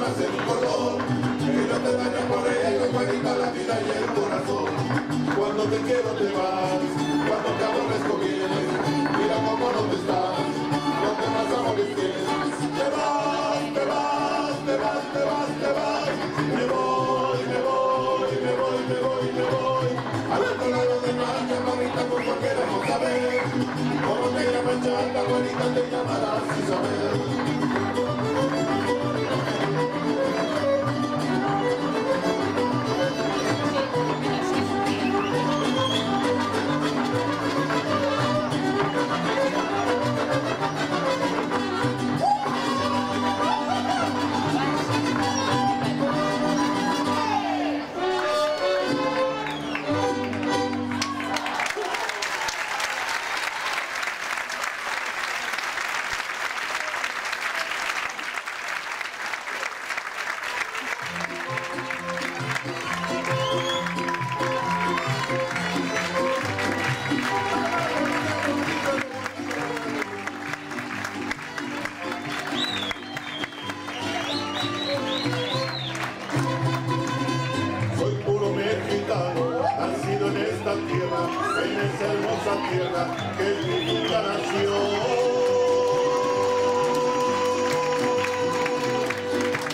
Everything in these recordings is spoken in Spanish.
nace mi color, que no te daña por ello, cuenta la vida y el corazón. Cuando te quiero te vas, cuando te aborrezco vienes, mira cómo no te estás, lo que más amores tienes. Te vas, te vas, te vas, te vas, te vas, me voy, me voy, me voy, me voy, me voy. Al otro lado del mar, chaparrita, como queremos saber, cómo te llamas chata, bonita, te llamarás Isabel. Nacido en esta tierra, en esa hermosa tierra que es mi linda nación.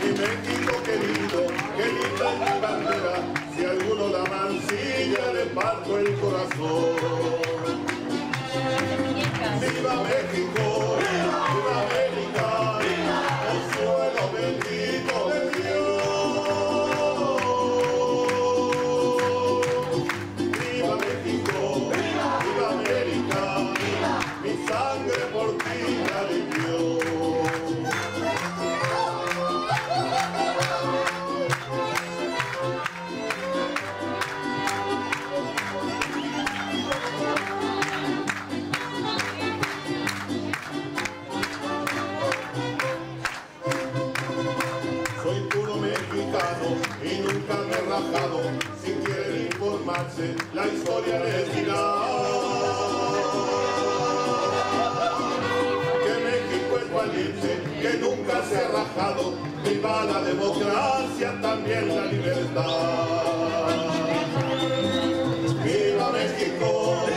Mi México querido, qué linda es mi bandera, si alguno la mancilla le parto el corazón. ¡Viva México! ¡Viva América! ¡El suelo bendito de Dios! Sangre por ti la limpió. Soy puro mexicano y nunca me he rajado. Si quieren informarse, la historia les dirá. Que nunca se ha rajado, viva la democracia, también la libertad. ¡Viva México!